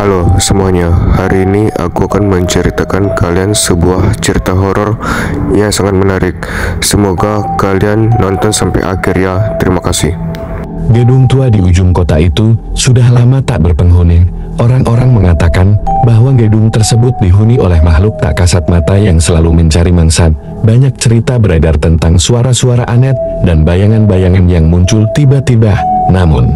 Halo semuanya, hari ini aku akan menceritakan kalian sebuah cerita horor yang sangat menarik. Semoga kalian nonton sampai akhir ya. Terima kasih. Gedung tua di ujung kota itu sudah lama tak berpenghuni. Orang-orang mengatakan bahwa gedung tersebut dihuni oleh makhluk tak kasat mata yang selalu mencari mangsa. Banyak cerita beredar tentang suara-suara aneh dan bayangan-bayangan yang muncul tiba-tiba. Namun,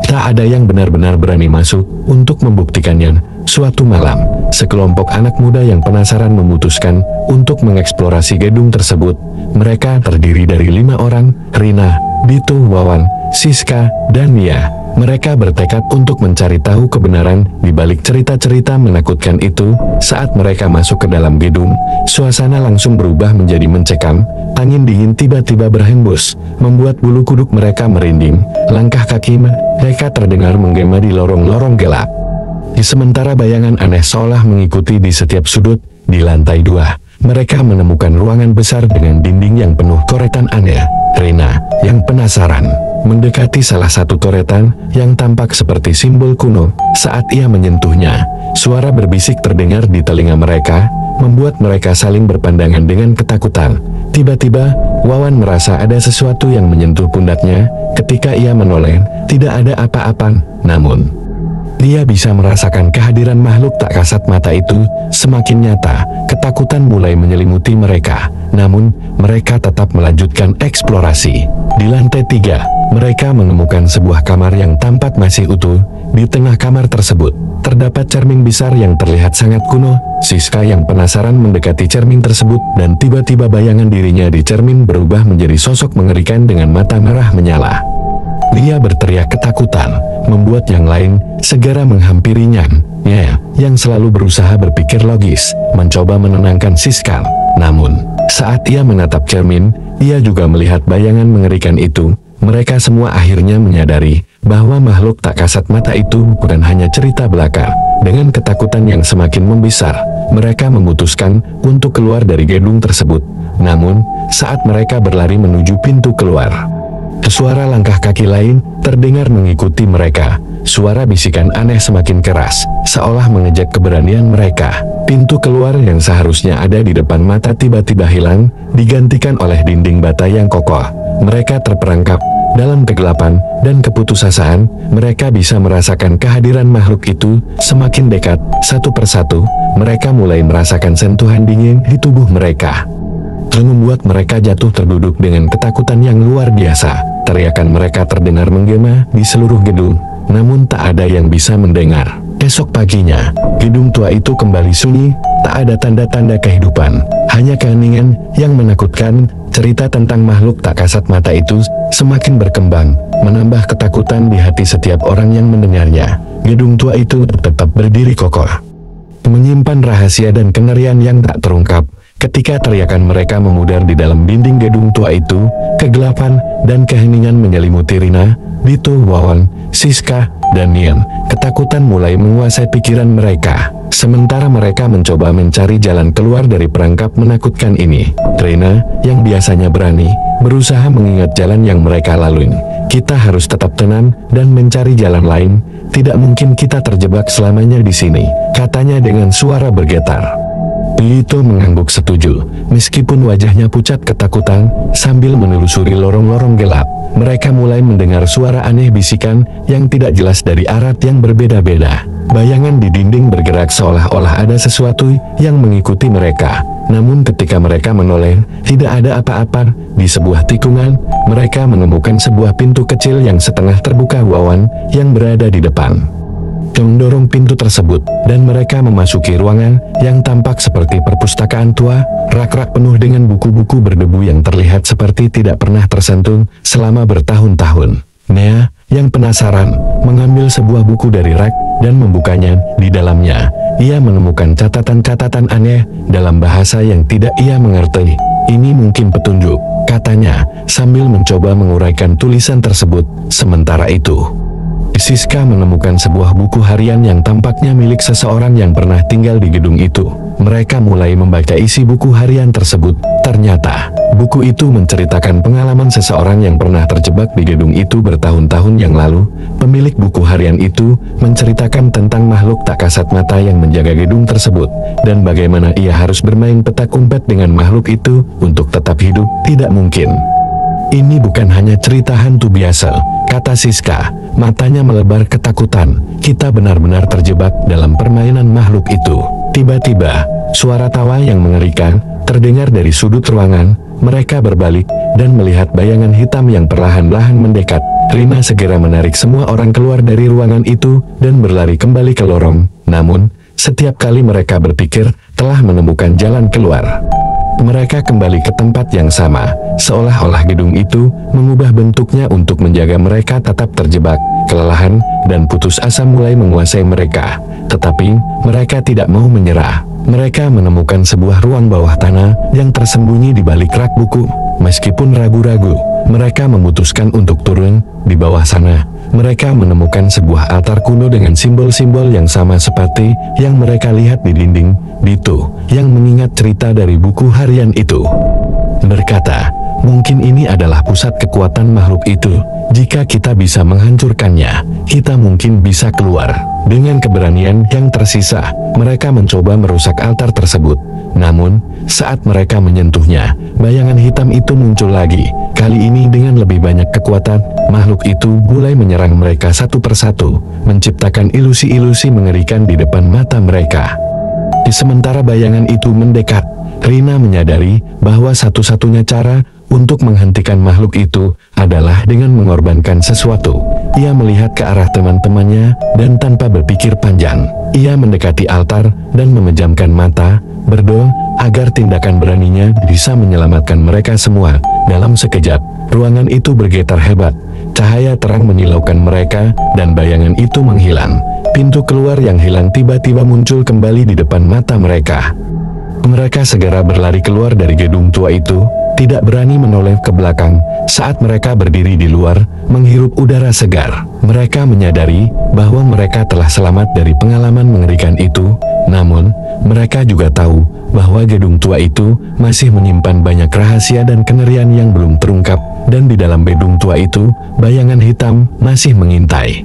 tak ada yang benar-benar berani masuk untuk membuktikannya. Suatu malam, sekelompok anak muda yang penasaran memutuskan untuk mengeksplorasi gedung tersebut. Mereka terdiri dari 5 orang, Rina, Dito, Wawan, Siska, dan Mia. Mereka bertekad untuk mencari tahu kebenaran di balik cerita-cerita menakutkan itu. Saat mereka masuk ke dalam gedung, suasana langsung berubah menjadi mencekam. Angin dingin tiba-tiba berhembus, membuat bulu kuduk mereka merinding. Langkah kaki mereka terdengar menggema di lorong-lorong gelap. Sementara bayangan aneh seolah mengikuti di setiap sudut. Di lantai 2, mereka menemukan ruangan besar dengan dinding yang penuh coretan aneh. Rina, yang penasaran, mendekati salah satu coretan yang tampak seperti simbol kuno. Saat ia menyentuhnya, suara berbisik terdengar di telinga mereka, membuat mereka saling berpandangan dengan ketakutan. Tiba-tiba, Wawan merasa ada sesuatu yang menyentuh pundaknya. Ketika ia menoleh, tidak ada apa-apa, namun dia bisa merasakan kehadiran makhluk tak kasat mata itu semakin nyata. Ketakutan mulai menyelimuti mereka, namun mereka tetap melanjutkan eksplorasi. Di lantai 3, mereka menemukan sebuah kamar yang tampak masih utuh. Di tengah kamar tersebut, terdapat cermin besar yang terlihat sangat kuno. Siska yang penasaran mendekati cermin tersebut, dan tiba-tiba bayangan dirinya di cermin berubah menjadi sosok mengerikan dengan mata merah menyala. Dia berteriak ketakutan, membuat yang lain segera menghampirinya. Yang selalu berusaha berpikir logis, mencoba menenangkan Siska. Namun, saat ia menatap cermin, ia juga melihat bayangan mengerikan itu. Mereka semua akhirnya menyadari bahwa makhluk tak kasat mata itu bukan hanya cerita belaka. Dengan ketakutan yang semakin membesar, mereka memutuskan untuk keluar dari gedung tersebut. Namun, saat mereka berlari menuju pintu keluar, suara langkah kaki lain terdengar mengikuti mereka. Suara bisikan aneh semakin keras, seolah mengejek keberanian mereka. Pintu keluar yang seharusnya ada di depan mata tiba-tiba hilang, digantikan oleh dinding bata yang kokoh. Mereka terperangkap dalam kegelapan dan keputusasaan. Mereka bisa merasakan kehadiran makhluk itu semakin dekat. Satu persatu, mereka mulai merasakan sentuhan dingin di tubuh mereka, membuat mereka jatuh terduduk dengan ketakutan yang luar biasa. Teriakan mereka terdengar menggema di seluruh gedung, namun tak ada yang bisa mendengar. Esok paginya, gedung tua itu kembali sunyi, tak ada tanda-tanda kehidupan, hanya keheningan yang menakutkan. Cerita tentang makhluk tak kasat mata itu semakin berkembang, menambah ketakutan di hati setiap orang yang mendengarnya. Gedung tua itu tetap berdiri kokoh, menyimpan rahasia dan kengerian yang tak terungkap. Ketika teriakan mereka memudar di dalam dinding gedung tua itu, kegelapan dan keheningan menyelimuti Rina, Dito, Wawan, Siska, dan Nian. Ketakutan mulai menguasai pikiran mereka. Sementara mereka mencoba mencari jalan keluar dari perangkap menakutkan ini, Rina, yang biasanya berani, berusaha mengingat jalan yang mereka lalui. Kita harus tetap tenang dan mencari jalan lain. Tidak mungkin kita terjebak selamanya di sini, katanya dengan suara bergetar. Dito mengangguk setuju, meskipun wajahnya pucat ketakutan. Sambil menelusuri lorong-lorong gelap, mereka mulai mendengar suara aneh bisikan yang tidak jelas dari arah yang berbeda-beda. Bayangan di dinding bergerak seolah-olah ada sesuatu yang mengikuti mereka. Namun ketika mereka menoleh, tidak ada apa-apa. Di sebuah tikungan, mereka menemukan sebuah pintu kecil yang setengah terbuka. Wawan yang berada di depan mendorong pintu tersebut, dan mereka memasuki ruangan yang tampak seperti perpustakaan tua. Rak-rak penuh dengan buku-buku berdebu yang terlihat seperti tidak pernah tersentuh selama bertahun-tahun. Nea, yang penasaran, mengambil sebuah buku dari rak dan membukanya. Di dalamnya, ia menemukan catatan-catatan aneh dalam bahasa yang tidak ia mengerti. Ini mungkin petunjuk, katanya, sambil mencoba menguraikan tulisan tersebut. Sementara itu, Siska menemukan sebuah buku harian yang tampaknya milik seseorang yang pernah tinggal di gedung itu. mereka mulai membaca isi buku harian tersebut. Ternyata, buku itu menceritakan pengalaman seseorang yang pernah terjebak di gedung itu bertahun-tahun yang lalu. Pemilik buku harian itu menceritakan tentang makhluk tak kasat mata yang menjaga gedung tersebut, dan bagaimana ia harus bermain petak umpet dengan makhluk itu untuk tetap hidup. Tidak mungkin. Ini bukan hanya cerita hantu biasa, kata Siska, matanya melebar ketakutan. Kita benar-benar terjebak dalam permainan makhluk itu. Tiba-tiba, suara tawa yang mengerikan terdengar dari sudut ruangan. Mereka berbalik dan melihat bayangan hitam yang perlahan-lahan mendekat. Rina segera menarik semua orang keluar dari ruangan itu dan berlari kembali ke lorong. Namun, setiap kali mereka berpikir telah menemukan jalan keluar, mereka kembali ke tempat yang sama, seolah-olah gedung itu mengubah bentuknya untuk menjaga mereka tetap terjebak. Kelelahan dan putus asa mulai menguasai mereka, tetapi mereka tidak mau menyerah. Mereka menemukan sebuah ruang bawah tanah yang tersembunyi di balik rak buku. Meskipun ragu-ragu, mereka memutuskan untuk turun. Di bawah sana, mereka menemukan sebuah altar kuno dengan simbol-simbol yang sama seperti yang mereka lihat di dinding. Dito, yang mengingat cerita dari buku harian itu, berkata, mungkin ini adalah pusat kekuatan makhluk itu. Jika kita bisa menghancurkannya, kita mungkin bisa keluar. Dengan keberanian yang tersisa, mereka mencoba merusak altar tersebut. Namun, saat mereka menyentuhnya, bayangan hitam itu muncul lagi. Kali ini dengan lebih banyak kekuatan, makhluk itu mulai menyerang mereka satu persatu, menciptakan ilusi-ilusi mengerikan di depan mata mereka. Di sementara bayangan itu mendekat, Rina menyadari bahwa satu-satunya cara untuk menghentikan makhluk itu adalah dengan mengorbankan sesuatu. Ia melihat ke arah teman-temannya dan tanpa berpikir panjang, ia mendekati altar dan memejamkan mata, berdoa agar tindakan beraninya bisa menyelamatkan mereka semua. Dalam sekejap, ruangan itu bergetar hebat. Cahaya terang menyilaukan mereka dan bayangan itu menghilang. Pintu keluar yang hilang tiba-tiba muncul kembali di depan mata mereka. Mereka segera berlari keluar dari gedung tua itu, tidak berani menoleh ke belakang. Saat mereka berdiri di luar, menghirup udara segar, mereka menyadari bahwa mereka telah selamat dari pengalaman mengerikan itu. Namun, mereka juga tahu bahwa gedung tua itu masih menyimpan banyak rahasia dan kengerian yang belum terungkap, dan di dalam gedung tua itu, bayangan hitam masih mengintai,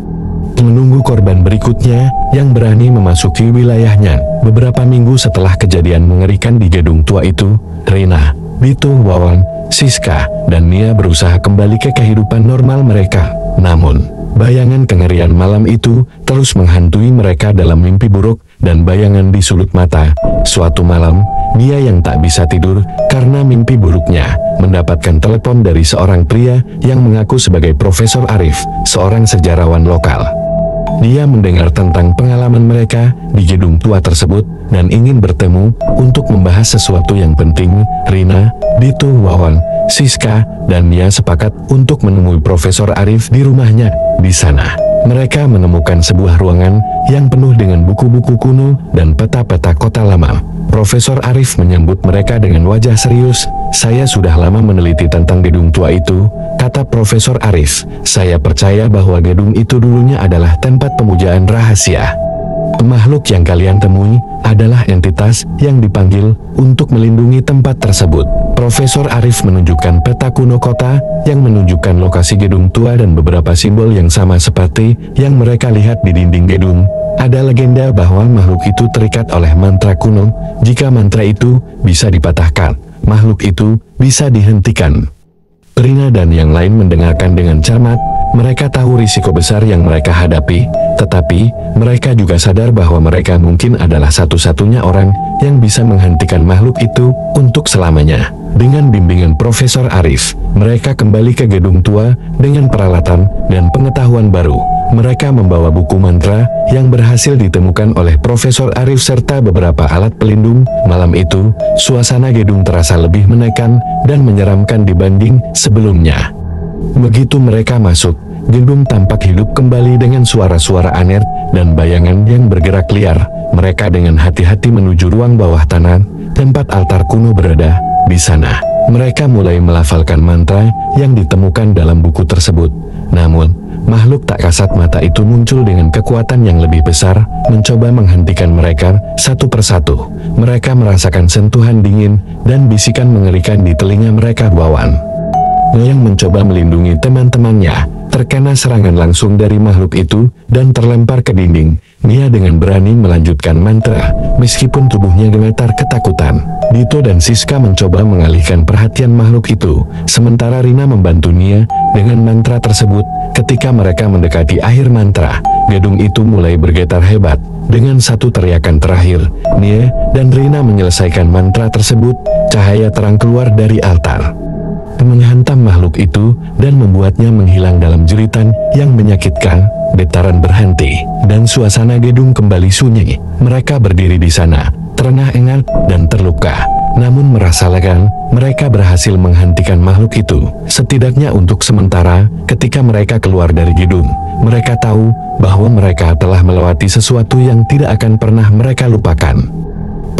menunggu korban berikutnya yang berani memasuki wilayahnya. Beberapa minggu setelah kejadian mengerikan di gedung tua itu, Rina, Dito, Wawan, Siska, dan Nia berusaha kembali ke kehidupan normal mereka. Namun, bayangan kengerian malam itu terus menghantui mereka dalam mimpi buruk dan bayangan di sudut mata. Suatu malam, Nia yang tak bisa tidur karena mimpi buruknya, mendapatkan telepon dari seorang pria yang mengaku sebagai Profesor Arif, seorang sejarawan lokal. Dia mendengar tentang pengalaman mereka di gedung tua tersebut dan ingin bertemu untuk membahas sesuatu yang penting. Rina, Dito, Wawan, Siska, dan Nia sepakat untuk menemui Profesor Arif di rumahnya. Di sana, mereka menemukan sebuah ruangan yang penuh dengan buku-buku kuno dan peta-peta kota lama. Profesor Arif menyambut mereka dengan wajah serius. Saya sudah lama meneliti tentang gedung tua itu, kata Profesor Arif. Saya percaya bahwa gedung itu dulunya adalah tempat pemujaan rahasia. Makhluk yang kalian temui adalah entitas yang dipanggil untuk melindungi tempat tersebut. Profesor Arif menunjukkan peta kuno kota yang menunjukkan lokasi gedung tua dan beberapa simbol yang sama seperti yang mereka lihat di dinding gedung. Ada legenda bahwa makhluk itu terikat oleh mantra kuno. Jika mantra itu bisa dipatahkan, makhluk itu bisa dihentikan. Rina dan yang lain mendengarkan dengan cermat. Mereka tahu risiko besar yang mereka hadapi, tetapi mereka juga sadar bahwa mereka mungkin adalah satu-satunya orang yang bisa menghentikan makhluk itu untuk selamanya. Dengan bimbingan Profesor Arif, mereka kembali ke gedung tua dengan peralatan dan pengetahuan baru. Mereka membawa buku mantra yang berhasil ditemukan oleh Profesor Arif serta beberapa alat pelindung. Malam itu, suasana gedung terasa lebih menekan dan menyeramkan dibanding sebelumnya. Begitu mereka masuk, gedung tampak hidup kembali dengan suara-suara aneh dan bayangan yang bergerak liar. Mereka dengan hati-hati menuju ruang bawah tanah, tempat altar kuno berada. Di sana, Mereka mulai melafalkan mantra yang ditemukan dalam buku tersebut. Namun, makhluk tak kasat mata itu muncul dengan kekuatan yang lebih besar, mencoba menghentikan mereka satu persatu. Mereka merasakan sentuhan dingin dan bisikan mengerikan di telinga mereka. Wawan yang mencoba melindungi teman-temannya terkena serangan langsung dari makhluk itu dan terlempar ke dinding. Nia dengan berani melanjutkan mantra, meskipun tubuhnya gemetar ketakutan. Dito dan Siska mencoba mengalihkan perhatian makhluk itu, sementara Rina membantu Nia dengan mantra tersebut. Ketika mereka mendekati akhir mantra, gedung itu mulai bergetar hebat. Dengan satu teriakan terakhir, Nia dan Rina menyelesaikan mantra tersebut. Cahaya terang keluar dari altar, menghantam makhluk itu dan membuatnya menghilang dalam jeritan yang menyakitkan. Getaran berhenti dan suasana gedung kembali sunyi. Mereka berdiri di sana, terengah-engah dan terluka. Namun merasa lega, mereka berhasil menghentikan makhluk itu. Setidaknya untuk sementara, ketika mereka keluar dari gedung, mereka tahu bahwa mereka telah melewati sesuatu yang tidak akan pernah mereka lupakan.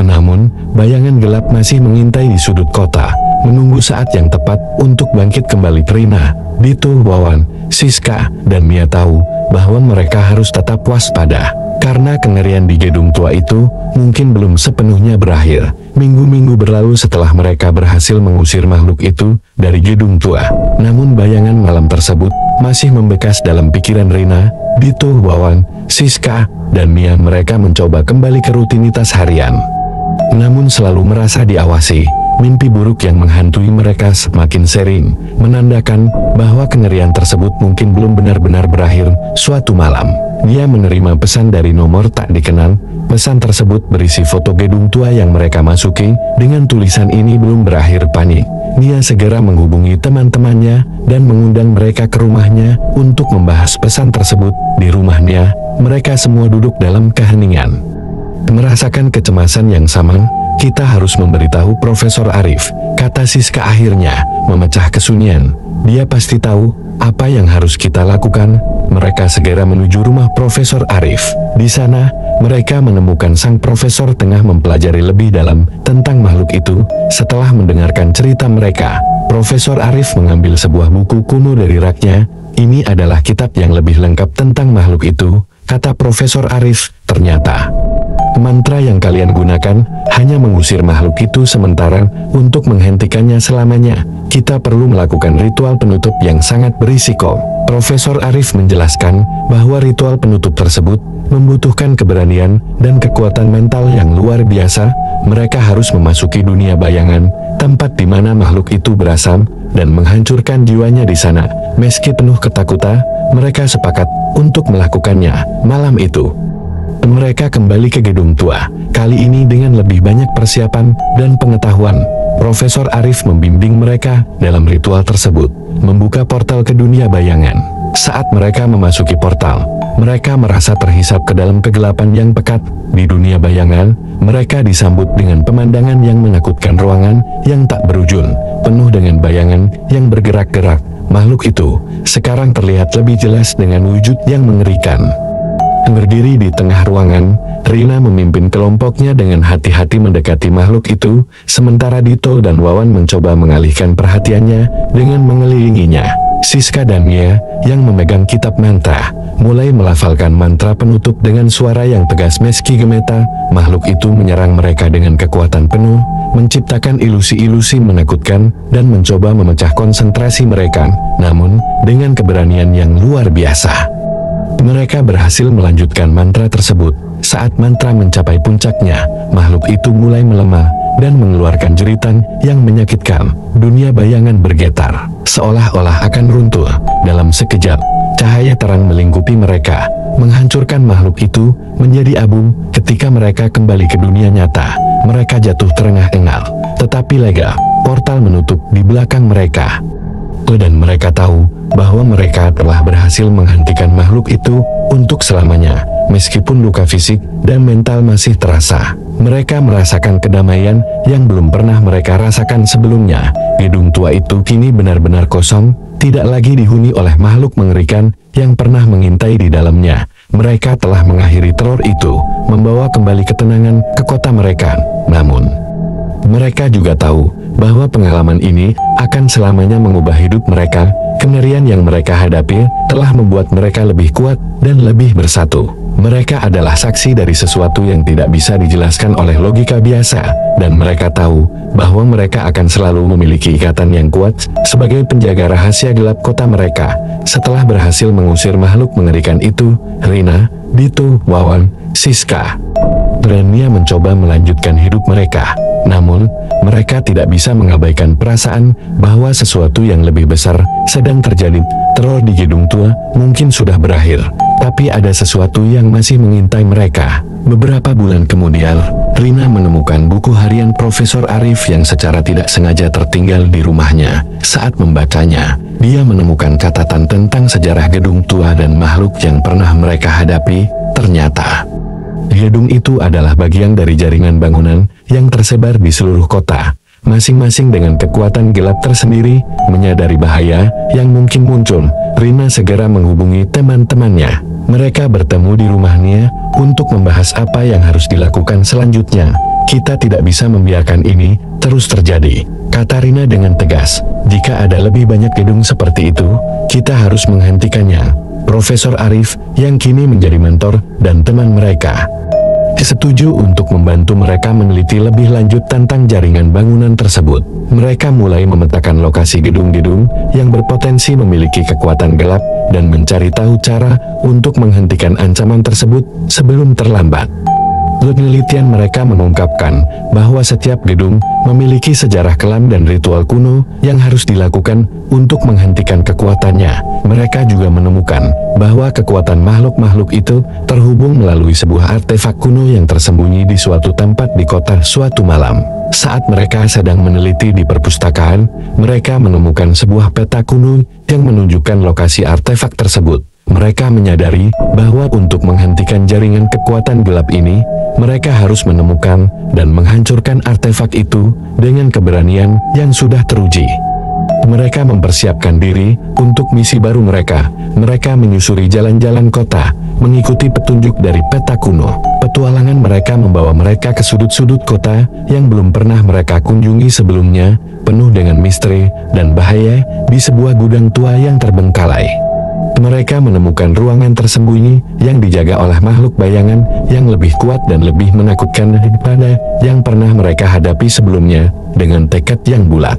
Namun, bayangan gelap masih mengintai di sudut kota, menunggu saat yang tepat untuk bangkit kembali. Rina, Dito, Wawan, Siska, dan Mia tahu bahwa mereka harus tetap waspada, karena kengerian di gedung tua itu mungkin belum sepenuhnya berakhir. Minggu-minggu berlalu setelah mereka berhasil mengusir makhluk itu dari gedung tua. Namun bayangan malam tersebut masih membekas dalam pikiran Rina, Dito, Wawan, Siska, dan Mia. Mereka mencoba kembali ke rutinitas harian, namun selalu merasa diawasi. Mimpi buruk yang menghantui mereka semakin sering, menandakan bahwa kengerian tersebut mungkin belum benar-benar berakhir. Suatu malam, dia menerima pesan dari nomor tak dikenal. Pesan tersebut berisi foto gedung tua yang mereka masuki, dengan tulisan ini belum berakhir panik. Nia segera menghubungi teman-temannya dan mengundang mereka ke rumahnya untuk membahas pesan tersebut. Di rumah Nia, mereka semua duduk dalam keheningan, merasakan kecemasan yang sama. Kita harus memberitahu Profesor Arif, kata Siska akhirnya, memecah kesunyian. Dia pasti tahu apa yang harus kita lakukan. Mereka segera menuju rumah Profesor Arif. Di sana, mereka menemukan sang profesor tengah mempelajari lebih dalam tentang makhluk itu. Setelah mendengarkan cerita mereka, Profesor Arif mengambil sebuah buku kuno dari raknya. Ini adalah kitab yang lebih lengkap tentang makhluk itu, kata Profesor Arif. Ternyata mantra yang kalian gunakan hanya mengusir makhluk itu sementara. Untuk menghentikannya selamanya, kita perlu melakukan ritual penutup yang sangat berisiko. Profesor Arif menjelaskan bahwa ritual penutup tersebut membutuhkan keberanian dan kekuatan mental yang luar biasa. Mereka harus memasuki dunia bayangan, tempat di mana makhluk itu berasal, dan menghancurkan jiwanya di sana. Meski penuh ketakutan, mereka sepakat untuk melakukannya. Malam itu, mereka kembali ke gedung tua, kali ini dengan lebih banyak persiapan dan pengetahuan. Profesor Arif membimbing mereka dalam ritual tersebut, membuka portal ke dunia bayangan. Saat mereka memasuki portal, mereka merasa terhisap ke dalam kegelapan yang pekat. Di dunia bayangan, mereka disambut dengan pemandangan yang menakutkan. Ruangan yang tak berujung, penuh dengan bayangan yang bergerak-gerak. Makhluk itu sekarang terlihat lebih jelas dengan wujud yang mengerikan. Berdiri di tengah ruangan, Rina memimpin kelompoknya dengan hati-hati mendekati makhluk itu, sementara Dito dan Wawan mencoba mengalihkan perhatiannya dengan mengelilinginya. Siska dan Mia, yang memegang kitab mantra, mulai melafalkan mantra penutup dengan suara yang tegas. Meski gemetar, makhluk itu menyerang mereka dengan kekuatan penuh, menciptakan ilusi-ilusi menakutkan, dan mencoba memecah konsentrasi mereka. Namun, dengan keberanian yang luar biasa, mereka berhasil melanjutkan mantra tersebut. Saat mantra mencapai puncaknya, makhluk itu mulai melemah dan mengeluarkan jeritan yang menyakitkan. Dunia bayangan bergetar, seolah-olah akan runtuh. Dalam sekejap, cahaya terang melingkupi mereka, menghancurkan makhluk itu menjadi abu. Ketika mereka kembali ke dunia nyata, mereka jatuh terengah-engah, tetapi lega. Portal menutup di belakang mereka, dan mereka tahu bahwa mereka telah berhasil menghentikan makhluk itu untuk selamanya. Meskipun luka fisik dan mental masih terasa, mereka merasakan kedamaian yang belum pernah mereka rasakan sebelumnya. Gedung tua itu kini benar-benar kosong, tidak lagi dihuni oleh makhluk mengerikan yang pernah mengintai di dalamnya. Mereka telah mengakhiri teror itu, membawa kembali ketenangan ke kota mereka. Namun, mereka juga tahu bahwa pengalaman ini akan selamanya mengubah hidup mereka. Kengerian yang mereka hadapi telah membuat mereka lebih kuat dan lebih bersatu. Mereka adalah saksi dari sesuatu yang tidak bisa dijelaskan oleh logika biasa, dan mereka tahu bahwa mereka akan selalu memiliki ikatan yang kuat sebagai penjaga rahasia gelap kota mereka. Setelah berhasil mengusir makhluk mengerikan itu, Rina, Dito, Wawan, Siska, dan Mia mencoba melanjutkan hidup mereka. Namun, mereka tidak bisa mengabaikan perasaan bahwa sesuatu yang lebih besar sedang terjadi. Teror di gedung tua mungkin sudah berakhir, tapi ada sesuatu yang masih mengintai mereka. Beberapa bulan kemudian, Rina menemukan buku harian Profesor Arif yang secara tidak sengaja tertinggal di rumahnya. Saat membacanya, dia menemukan catatan tentang sejarah gedung tua dan makhluk yang pernah mereka hadapi. Ternyata, gedung itu adalah bagian dari jaringan bangunan yang tersebar di seluruh kota, masing-masing dengan kekuatan gelap tersendiri. Menyadari bahaya yang mungkin muncul, Rina segera menghubungi teman-temannya. Mereka bertemu di rumahnya untuk membahas apa yang harus dilakukan selanjutnya. Kita tidak bisa membiarkan ini terus terjadi, kata Rina dengan tegas. Jika ada lebih banyak gedung seperti itu, kita harus menghentikannya. Profesor Arif, yang kini menjadi mentor dan teman mereka, setuju untuk membantu mereka meneliti lebih lanjut tentang jaringan bangunan tersebut. Mereka mulai memetakan lokasi gedung-gedung yang berpotensi memiliki kekuatan gelap dan mencari tahu cara untuk menghentikan ancaman tersebut sebelum terlambat. Penelitian mereka mengungkapkan bahwa setiap gedung memiliki sejarah kelam dan ritual kuno yang harus dilakukan untuk menghentikan kekuatannya. Mereka juga menemukan bahwa kekuatan makhluk-makhluk itu terhubung melalui sebuah artefak kuno yang tersembunyi di suatu tempat di kota. Suatu malam, saat mereka sedang meneliti di perpustakaan, mereka menemukan sebuah peta kuno yang menunjukkan lokasi artefak tersebut. Mereka menyadari bahwa untuk menghentikan jaringan kekuatan gelap ini, mereka harus menemukan dan menghancurkan artefak itu dengan keberanian yang sudah teruji. Mereka mempersiapkan diri untuk misi baru mereka. Mereka menyusuri jalan-jalan kota, mengikuti petunjuk dari peta kuno. Petualangan mereka membawa mereka ke sudut-sudut kota yang belum pernah mereka kunjungi sebelumnya, penuh dengan misteri dan bahaya di sebuah gudang tua yang terbengkalai. Mereka menemukan ruangan tersembunyi yang dijaga oleh makhluk bayangan yang lebih kuat dan lebih menakutkan daripada yang pernah mereka hadapi sebelumnya. Dengan tekad yang bulat,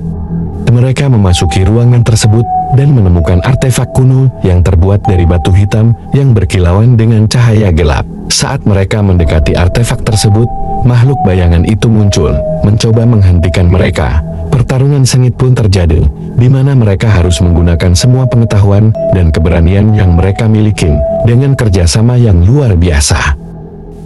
mereka memasuki ruangan tersebut dan menemukan artefak kuno yang terbuat dari batu hitam yang berkilauan dengan cahaya gelap. Saat mereka mendekati artefak tersebut, makhluk bayangan itu muncul, mencoba menghentikan mereka. Pertarungan sengit pun terjadi, di mana mereka harus menggunakan semua pengetahuan dan keberanian yang mereka miliki dengan kerjasama yang luar biasa.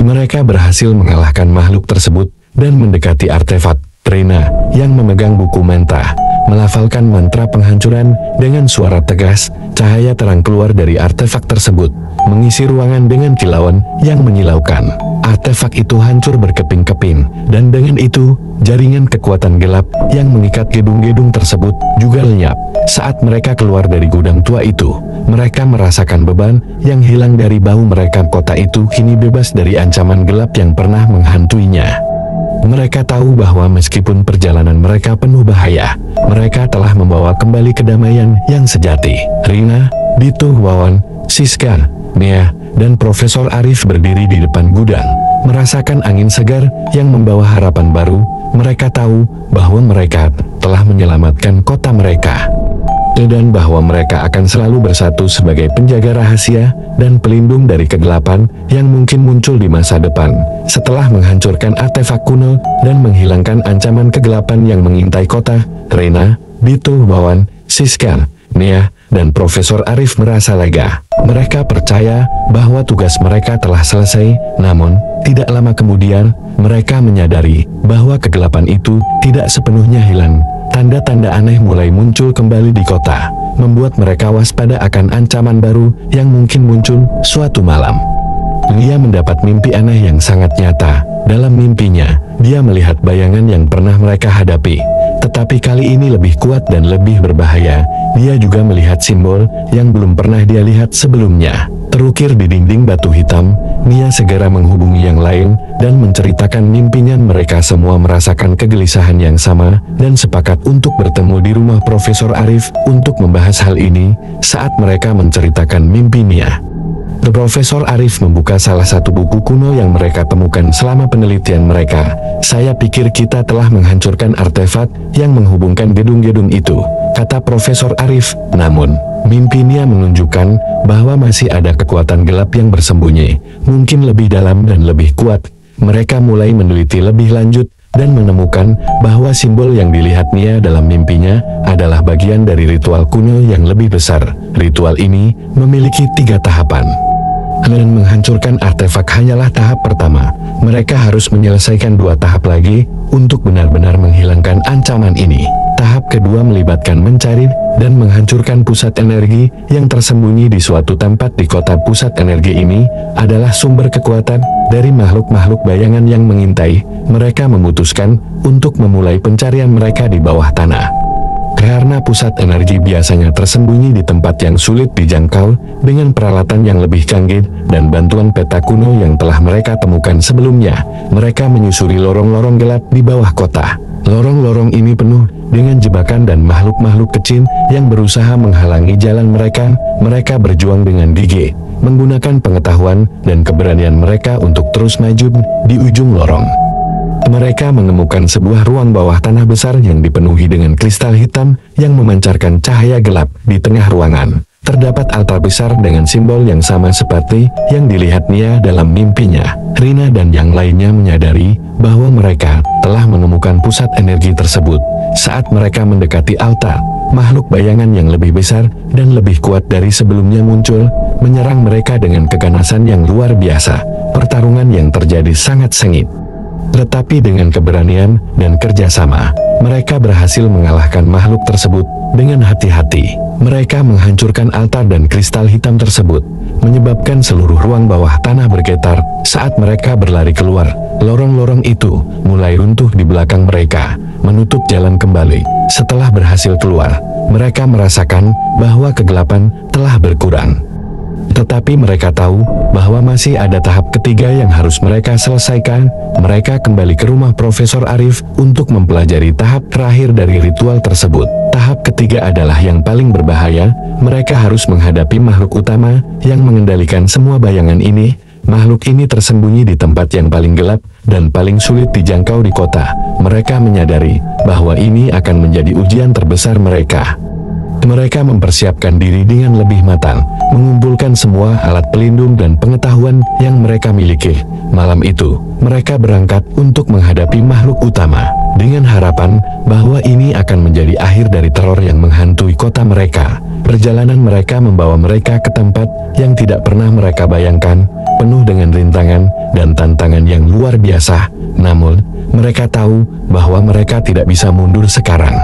Mereka berhasil mengalahkan makhluk tersebut dan mendekati artefak. Rina, yang memegang buku mentah, melafalkan mantra penghancuran dengan suara tegas. Cahaya terang keluar dari artefak tersebut, mengisi ruangan dengan kilauan yang menyilaukan. Artefak itu hancur berkeping-keping, dan dengan itu, jaringan kekuatan gelap yang mengikat gedung-gedung tersebut juga lenyap. Saat mereka keluar dari gudang tua itu, mereka merasakan beban yang hilang dari bahu mereka. Kota itu kini bebas dari ancaman gelap yang pernah menghantuinya. Mereka tahu bahwa meskipun perjalanan mereka penuh bahaya, mereka telah membawa kembali kedamaian yang sejati. Rina, Dito, Wawan, Siska, Mia, dan Profesor Arif berdiri di depan gudang, merasakan angin segar yang membawa harapan baru. Mereka tahu bahwa mereka telah menyelamatkan kota mereka, dan bahwa mereka akan selalu bersatu sebagai penjaga rahasia dan pelindung dari kegelapan yang mungkin muncul di masa depan. Setelah menghancurkan artefak kuno dan menghilangkan ancaman kegelapan yang mengintai kota, Rina, Dito, Wawan, Siska, Nia, dan Profesor Arif merasa lega. Mereka percaya bahwa tugas mereka telah selesai. Namun, tidak lama kemudian, mereka menyadari bahwa kegelapan itu tidak sepenuhnya hilang. Tanda-tanda aneh mulai muncul kembali di kota, membuat mereka waspada akan ancaman baru yang mungkin muncul. Suatu malam, Lia mendapat mimpi aneh yang sangat nyata. Dalam mimpinya, dia melihat bayangan yang pernah mereka hadapi, tetapi kali ini lebih kuat dan lebih berbahaya. Dia juga melihat simbol yang belum pernah dia lihat sebelumnya. Terukir di dinding batu hitam, Nia segera menghubungi yang lain dan menceritakan mimpinya. Mereka semua merasakan kegelisahan yang sama dan sepakat untuk bertemu di rumah Profesor Arif untuk membahas hal ini. Saat mereka menceritakan mimpi Nia, Profesor Arif membuka salah satu buku kuno yang mereka temukan selama penelitian mereka. Saya pikir kita telah menghancurkan artefak yang menghubungkan gedung-gedung itu, kata Profesor Arif. Namun, mimpi Nia menunjukkan bahwa masih ada kekuatan gelap yang bersembunyi, mungkin lebih dalam dan lebih kuat. Mereka mulai meneliti lebih lanjut dan menemukan bahwa simbol yang dilihat Nia dalam mimpinya adalah bagian dari ritual kuno yang lebih besar. Ritual ini memiliki 3 tahapan. Dan menghancurkan artefak hanyalah tahap pertama. Mereka harus menyelesaikan 2 tahap lagi untuk benar-benar menghilangkan ancaman ini. Tahap kedua melibatkan mencari dan menghancurkan pusat energi yang tersembunyi di suatu tempat di kota. Pusat energi ini adalah sumber kekuatan dari makhluk-makhluk bayangan yang mengintai. Mereka memutuskan untuk memulai pencarian mereka di bawah tanah. Karena pusat energi biasanya tersembunyi di tempat yang sulit dijangkau, dengan peralatan yang lebih canggih dan bantuan peta kuno yang telah mereka temukan sebelumnya, mereka menyusuri lorong-lorong gelap di bawah kota. Lorong-lorong ini penuh dengan jebakan dan makhluk-makhluk kecil yang berusaha menghalangi jalan mereka. Mereka berjuang dengan gigih, menggunakan pengetahuan dan keberanian mereka untuk terus maju. Di ujung lorong, mereka menemukan sebuah ruang bawah tanah besar yang dipenuhi dengan kristal hitam yang memancarkan cahaya gelap. Di tengah ruangan, terdapat altar besar dengan simbol yang sama seperti yang dilihat Nia dalam mimpinya. Rina dan yang lainnya menyadari bahwa mereka telah menemukan pusat energi tersebut. Saat mereka mendekati altar, makhluk bayangan yang lebih besar dan lebih kuat dari sebelumnya muncul, menyerang mereka dengan keganasan yang luar biasa. Pertarungan yang terjadi sangat sengit. Tetapi dengan keberanian dan kerjasama, mereka berhasil mengalahkan makhluk tersebut dengan hati-hati. Mereka menghancurkan altar dan kristal hitam tersebut, menyebabkan seluruh ruang bawah tanah bergetar. Saat mereka berlari keluar, lorong-lorong itu mulai runtuh di belakang mereka, menutup jalan kembali. Setelah berhasil keluar, mereka merasakan bahwa kegelapan telah berkurang. Tetapi mereka tahu bahwa masih ada tahap ketiga yang harus mereka selesaikan. Mereka kembali ke rumah Profesor Arif untuk mempelajari tahap terakhir dari ritual tersebut. Tahap ketiga adalah yang paling berbahaya. Mereka harus menghadapi makhluk utama yang mengendalikan semua bayangan ini. Makhluk ini tersembunyi di tempat yang paling gelap dan paling sulit dijangkau di kota. Mereka menyadari bahwa ini akan menjadi ujian terbesar mereka. Mereka mempersiapkan diri dengan lebih matang, mengumpulkan semua alat pelindung dan pengetahuan yang mereka miliki. Malam itu, mereka berangkat untuk menghadapi makhluk utama, dengan harapan bahwa ini akan menjadi akhir dari teror yang menghantui kota mereka. Perjalanan mereka membawa mereka ke tempat yang tidak pernah mereka bayangkan, penuh dengan rintangan dan tantangan yang luar biasa. Namun, mereka tahu bahwa mereka tidak bisa mundur sekarang.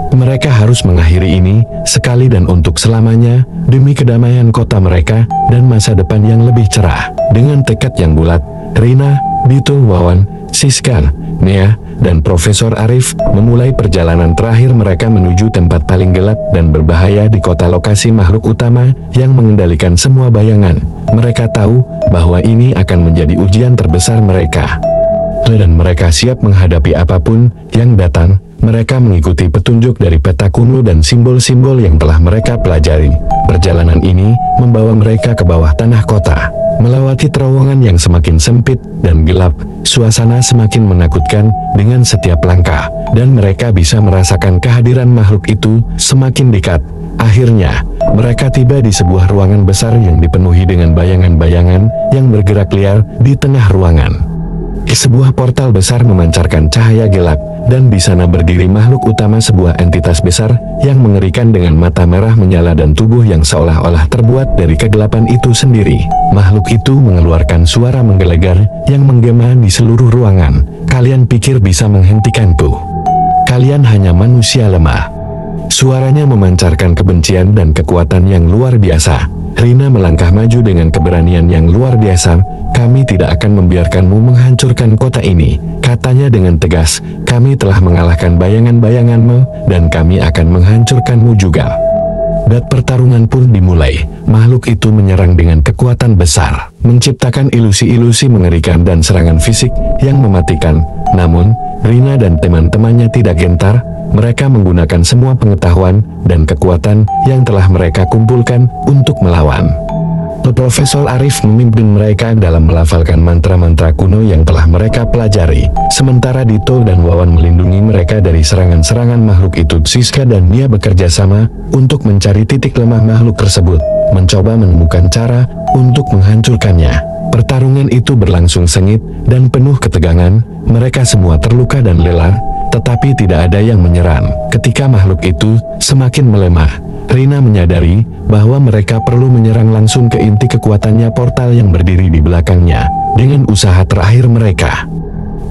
Mereka harus mengakhiri ini sekali dan untuk selamanya demi kedamaian kota mereka dan masa depan yang lebih cerah. Dengan tekad yang bulat, Rina, Bitul, Wawan, Siska, Nia, dan Profesor Arif memulai perjalanan terakhir mereka menuju tempat paling gelap dan berbahaya di kota, lokasi makhluk utama yang mengendalikan semua bayangan. Mereka tahu bahwa ini akan menjadi ujian terbesar mereka, dan mereka siap menghadapi apapun yang datang. Mereka mengikuti petunjuk dari peta kuno dan simbol-simbol yang telah mereka pelajari. Perjalanan ini membawa mereka ke bawah tanah kota, melewati terowongan yang semakin sempit dan gelap. Suasana semakin menakutkan dengan setiap langkah, dan mereka bisa merasakan kehadiran makhluk itu semakin dekat. Akhirnya, mereka tiba di sebuah ruangan besar yang dipenuhi dengan bayangan-bayangan yang bergerak liar di tengah ruangan. Sebuah portal besar memancarkan cahaya gelap, dan di sana berdiri makhluk utama, sebuah entitas besar yang mengerikan dengan mata merah menyala dan tubuh yang seolah-olah terbuat dari kegelapan itu sendiri. Makhluk itu mengeluarkan suara menggelegar yang menggema di seluruh ruangan. Kalian pikir bisa menghentikanku? Kalian hanya manusia lemah. Suaranya memancarkan kebencian dan kekuatan yang luar biasa. Rina melangkah maju dengan keberanian yang luar biasa. Kami tidak akan membiarkanmu menghancurkan kota ini, katanya dengan tegas. Kami telah mengalahkan bayangan-bayanganmu, dan kami akan menghancurkanmu juga. dan pertarungan pun dimulai. Makhluk itu menyerang dengan kekuatan besar, menciptakan ilusi-ilusi mengerikan dan serangan fisik yang mematikan. Namun, Rina dan teman-temannya tidak gentar. Mereka menggunakan semua pengetahuan dan kekuatan yang telah mereka kumpulkan untuk melawan. Profesor Arif memimpin mereka dalam melafalkan mantra-mantra kuno yang telah mereka pelajari. Sementara Dito dan Wawan melindungi mereka dari serangan-serangan makhluk itu. Siska dan Nia bekerja sama untuk mencari titik lemah makhluk tersebut, mencoba menemukan cara untuk menghancurkannya. Pertarungan itu berlangsung sengit dan penuh ketegangan. Mereka semua terluka dan lelah, tetapi tidak ada yang menyerang. Ketika makhluk itu semakin melemah, Rina menyadari bahwa mereka perlu menyerang langsung ke inti kekuatannya, portal yang berdiri di belakangnya. Dengan usaha terakhir mereka,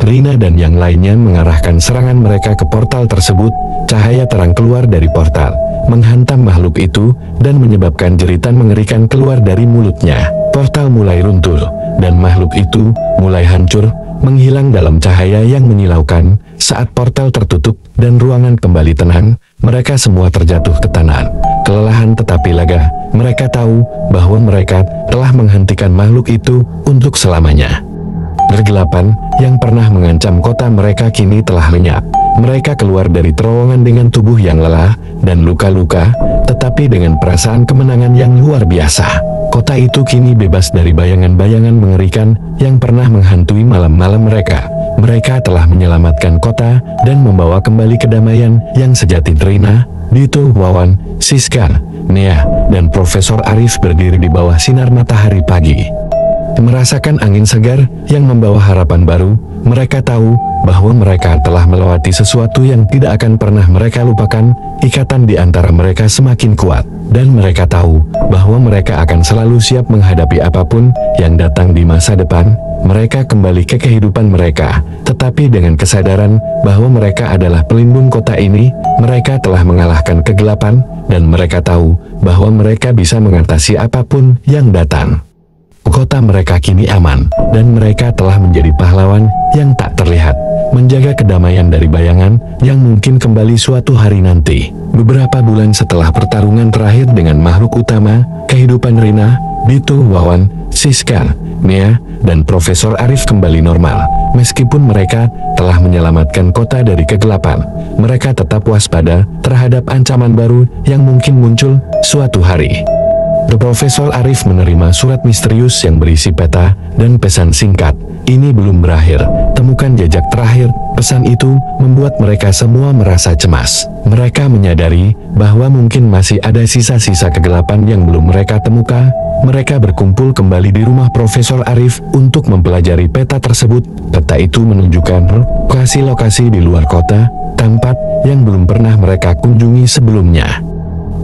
Rina dan yang lainnya mengarahkan serangan mereka ke portal tersebut. Cahaya terang keluar dari portal, menghantam makhluk itu, dan menyebabkan jeritan mengerikan keluar dari mulutnya. Portal mulai runtuh, dan makhluk itu mulai hancur, menghilang dalam cahaya yang menyilaukan. Saat portal tertutup dan ruangan kembali tenang, mereka semua terjatuh ke tanah. Kelelahan tetapi lega, mereka tahu bahwa mereka telah menghentikan makhluk itu untuk selamanya. Kegelapan yang pernah mengancam kota mereka kini telah lenyap. Mereka keluar dari terowongan dengan tubuh yang lelah dan luka-luka, tetapi dengan perasaan kemenangan yang luar biasa. Kota itu kini bebas dari bayangan-bayangan mengerikan yang pernah menghantui malam-malam mereka. Mereka telah menyelamatkan kota dan membawa kembali kedamaian yang sejati. Rina, Dito, Wawan, Siska, Nia, dan Profesor Arif berdiri di bawah sinar matahari pagi. Merasakan angin segar yang membawa harapan baru, mereka tahu bahwa mereka telah melewati sesuatu yang tidak akan pernah mereka lupakan. Ikatan di antara mereka semakin kuat, dan mereka tahu bahwa mereka akan selalu siap menghadapi apapun yang datang di masa depan. Mereka kembali ke kehidupan mereka, tetapi dengan kesadaran bahwa mereka adalah pelindung kota ini. Mereka telah mengalahkan kegelapan, dan mereka tahu bahwa mereka bisa mengatasi apapun yang datang. Kota mereka kini aman, dan mereka telah menjadi pahlawan yang tak terlihat, menjaga kedamaian dari bayangan yang mungkin kembali suatu hari nanti. Beberapa bulan setelah pertarungan terakhir dengan makhluk utama, kehidupan Rina, Dito, Wawan, Siska, Nia, dan Profesor Arif kembali normal. Meskipun mereka telah menyelamatkan kota dari kegelapan, mereka tetap waspada terhadap ancaman baru yang mungkin muncul suatu hari. Profesor Arif menerima surat misterius yang berisi peta dan pesan singkat. Ini belum berakhir, temukan jejak terakhir. Pesan itu membuat mereka semua merasa cemas. Mereka menyadari bahwa mungkin masih ada sisa-sisa kegelapan yang belum mereka temukan. Mereka berkumpul kembali di rumah Profesor Arif untuk mempelajari peta tersebut. Peta itu menunjukkan lokasi-lokasi di luar kota, tempat yang belum pernah mereka kunjungi sebelumnya.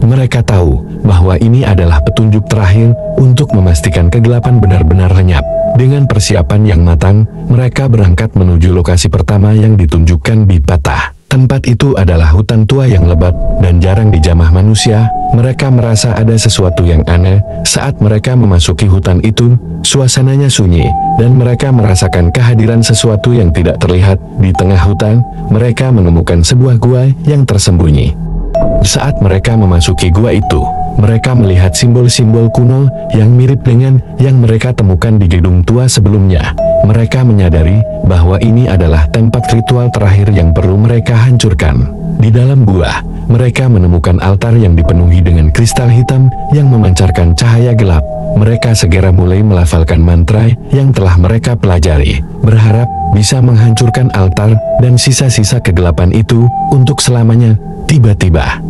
Mereka tahu bahwa ini adalah petunjuk terakhir untuk memastikan kegelapan benar-benar lenyap. Dengan persiapan yang matang, mereka berangkat menuju lokasi pertama yang ditunjukkan di peta. Tempat itu adalah hutan tua yang lebat dan jarang dijamah manusia. Mereka merasa ada sesuatu yang aneh saat mereka memasuki hutan itu. Suasananya sunyi, dan mereka merasakan kehadiran sesuatu yang tidak terlihat. Di tengah hutan, mereka menemukan sebuah gua yang tersembunyi. Saat mereka memasuki gua itu, mereka melihat simbol-simbol kuno yang mirip dengan yang mereka temukan di gedung tua sebelumnya. Mereka menyadari bahwa ini adalah tempat ritual terakhir yang perlu mereka hancurkan. Di dalam gua, mereka menemukan altar yang dipenuhi dengan kristal hitam yang memancarkan cahaya gelap. Mereka segera mulai melafalkan mantra yang telah mereka pelajari, berharap bisa menghancurkan altar dan sisa-sisa kegelapan itu untuk selamanya. Tiba-tiba,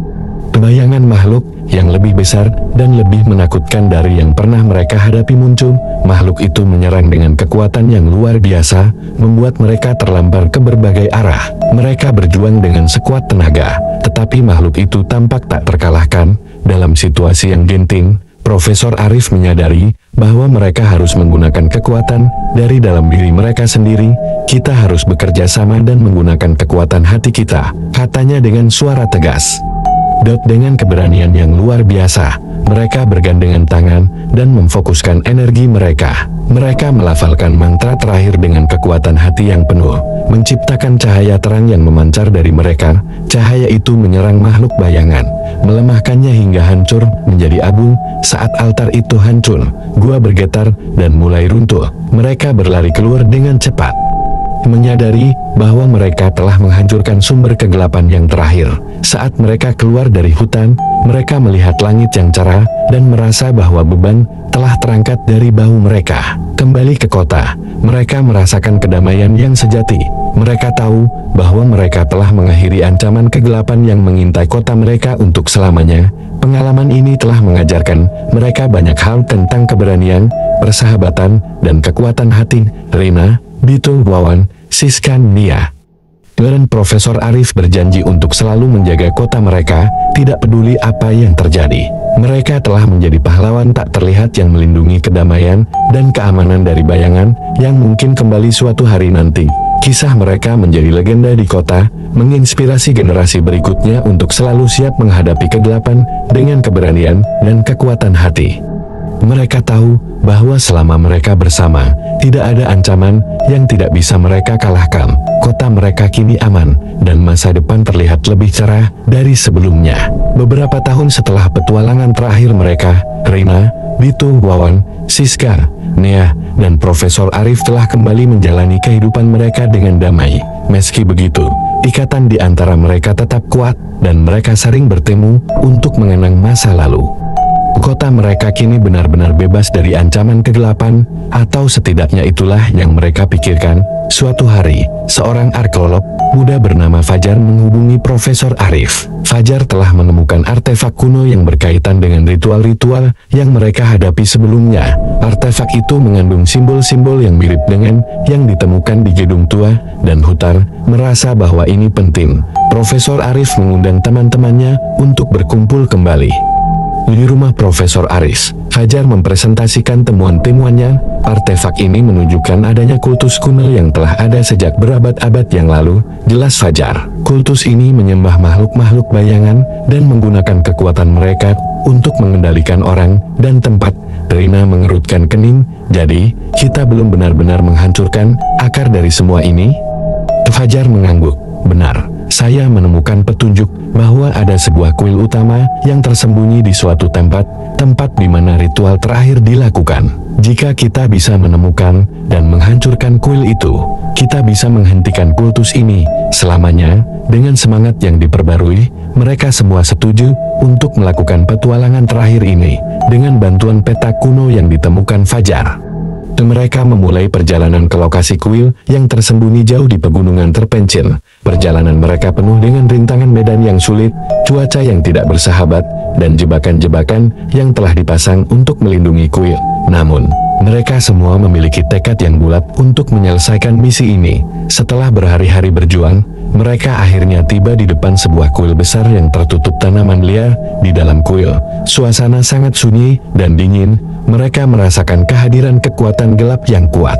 bayangan makhluk yang lebih besar dan lebih menakutkan dari yang pernah mereka hadapi muncul. Makhluk itu menyerang dengan kekuatan yang luar biasa, membuat mereka terlempar ke berbagai arah. Mereka berjuang dengan sekuat tenaga, tetapi makhluk itu tampak tak terkalahkan. Dalam situasi yang genting, Profesor Arif menyadari bahwa mereka harus menggunakan kekuatan dari dalam diri mereka sendiri. Kita harus bekerja sama dan menggunakan kekuatan hati kita, katanya dengan suara tegas. Dengan keberanian yang luar biasa, Mereka bergandengan tangan dan memfokuskan energi mereka. Mereka melafalkan mantra terakhir dengan kekuatan hati yang penuh, menciptakan cahaya terang yang memancar dari mereka. Cahaya itu menyerang makhluk bayangan, melemahkannya hingga hancur menjadi abu. Saat altar itu hancur, gua bergetar dan mulai runtuh. Mereka berlari keluar dengan cepat, menyadari bahwa mereka telah menghancurkan sumber kegelapan yang terakhir. Saat mereka keluar dari hutan, mereka melihat langit yang cerah dan merasa bahwa beban telah terangkat dari bahu mereka. Kembali ke kota, mereka merasakan kedamaian yang sejati. Mereka tahu bahwa mereka telah mengakhiri ancaman kegelapan yang mengintai kota mereka untuk selamanya. Pengalaman ini telah mengajarkan mereka banyak hal tentang keberanian, persahabatan, dan kekuatan hati. Rina, Bitung, Wawan, Siskan, Nia, dan Profesor Arif berjanji untuk selalu menjaga kota mereka, tidak peduli apa yang terjadi. Mereka telah menjadi pahlawan tak terlihat yang melindungi kedamaian dan keamanan dari bayangan yang mungkin kembali suatu hari nanti. Kisah mereka menjadi legenda di kota, menginspirasi generasi berikutnya untuk selalu siap menghadapi kegelapan dengan keberanian dan kekuatan hati. Mereka tahu bahwa selama mereka bersama, tidak ada ancaman yang tidak bisa mereka kalahkan. Kota mereka kini aman, dan masa depan terlihat lebih cerah dari sebelumnya. Beberapa tahun setelah petualangan terakhir mereka, Rina, Bitung, Wawan, Siska, Nia, dan Profesor Arif telah kembali menjalani kehidupan mereka dengan damai. Meski begitu, ikatan di antara mereka tetap kuat, dan mereka sering bertemu untuk mengenang masa lalu. Kota mereka kini benar-benar bebas dari ancaman kegelapan, atau setidaknya itulah yang mereka pikirkan. Suatu hari, seorang arkeolog muda bernama Fajar menghubungi Profesor Arif. Fajar telah menemukan artefak kuno yang berkaitan dengan ritual-ritual yang mereka hadapi sebelumnya. Artefak itu mengandung simbol-simbol yang mirip dengan yang ditemukan di gedung tua, dan Hutar merasa bahwa ini penting. Profesor Arif mengundang teman-temannya untuk berkumpul kembali. Di rumah Profesor Arif, Fajar mempresentasikan temuan-temuannya. Artefak ini menunjukkan adanya kultus kuno yang telah ada sejak berabad-abad yang lalu. Jelas Fajar, kultus ini menyembah makhluk-makhluk bayangan dan menggunakan kekuatan mereka untuk mengendalikan orang dan tempat. Rina mengerutkan kening. Jadi, kita belum benar-benar menghancurkan akar dari semua ini? Fajar mengangguk. Benar, saya menemukan petunjuk bahwa ada sebuah kuil utama yang tersembunyi di suatu tempat di mana ritual terakhir dilakukan. Jika kita bisa menemukan dan menghancurkan kuil itu, kita bisa menghentikan kultus ini selamanya. Dengan semangat yang diperbarui, mereka semua setuju untuk melakukan petualangan terakhir ini dengan bantuan peta kuno yang ditemukan Fajar. Mereka memulai perjalanan ke lokasi kuil yang tersembunyi jauh di pegunungan terpencil. Perjalanan mereka penuh dengan rintangan medan yang sulit, cuaca yang tidak bersahabat, dan jebakan-jebakan yang telah dipasang untuk melindungi kuil. Namun, mereka semua memiliki tekad yang bulat untuk menyelesaikan misi ini. Setelah berhari-hari berjuang, mereka akhirnya tiba di depan sebuah kuil besar yang tertutup tanaman liar. Di dalam kuil, suasana sangat sunyi dan dingin. Mereka merasakan kehadiran kekuatan gelap yang kuat,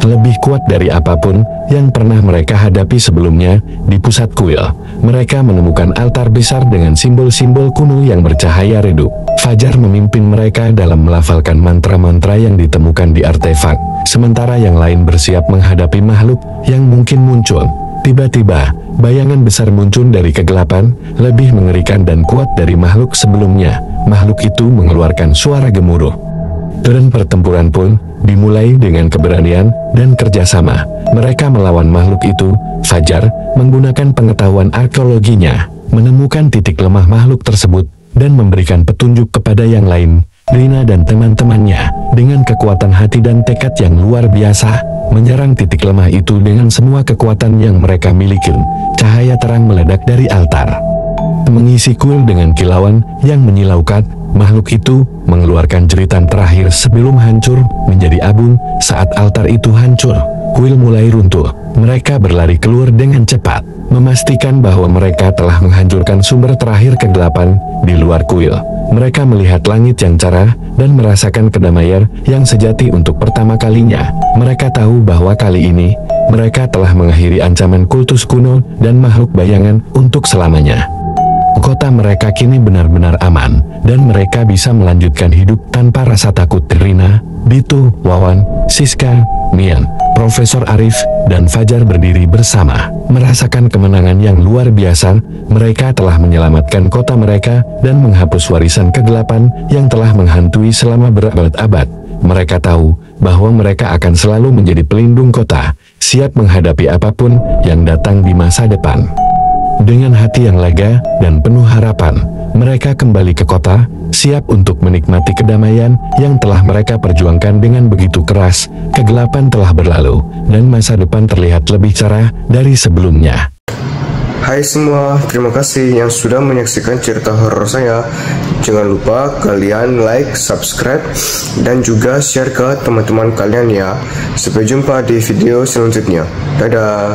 lebih kuat dari apapun yang pernah mereka hadapi sebelumnya. Di pusat kuil, mereka menemukan altar besar dengan simbol-simbol kuno yang bercahaya redup. Fajar memimpin mereka dalam melafalkan mantra-mantra yang ditemukan di artefak, sementara yang lain bersiap menghadapi makhluk yang mungkin muncul. Tiba-tiba, bayangan besar muncul dari kegelapan, lebih mengerikan dan kuat dari makhluk sebelumnya. Makhluk itu mengeluarkan suara gemuruh. Dan pertempuran pun dimulai dengan keberanian dan kerjasama. Mereka melawan makhluk itu. Fajar menggunakan pengetahuan arkeologinya, menemukan titik lemah makhluk tersebut, dan memberikan petunjuk kepada yang lain. Rina dan teman-temannya, dengan kekuatan hati dan tekad yang luar biasa, menyerang titik lemah itu dengan semua kekuatan yang mereka miliki. Cahaya terang meledak dari altar, mengisi kuil dengan kilauan yang menyilaukan. Makhluk itu mengeluarkan jeritan terakhir sebelum hancur menjadi abu. Saat altar itu hancur, kuil mulai runtuh. Mereka berlari keluar dengan cepat, memastikan bahwa mereka telah menghancurkan sumber terakhir kegelapan. Di luar kuil, mereka melihat langit yang cerah dan merasakan kedamaian yang sejati untuk pertama kalinya. Mereka tahu bahwa kali ini, mereka telah mengakhiri ancaman kultus kuno dan makhluk bayangan untuk selamanya. Kota mereka kini benar-benar aman, dan mereka bisa melanjutkan hidup tanpa rasa takut. Rina, Dito, Wawan, Siska, Mian, Profesor Arif, dan Fajar berdiri bersama, merasakan kemenangan yang luar biasa. Mereka telah menyelamatkan kota mereka dan menghapus warisan kegelapan yang telah menghantui selama berabad-abad. Mereka tahu bahwa mereka akan selalu menjadi pelindung kota, siap menghadapi apapun yang datang di masa depan. Dengan hati yang lega dan penuh harapan, mereka kembali ke kota, siap untuk menikmati kedamaian yang telah mereka perjuangkan dengan begitu keras. Kegelapan telah berlalu, dan masa depan terlihat lebih cerah dari sebelumnya. Hai semua, terima kasih yang sudah menyaksikan cerita horor saya. Jangan lupa kalian like, subscribe, dan juga share ke teman-teman kalian ya. Sampai jumpa di video selanjutnya. Dadah.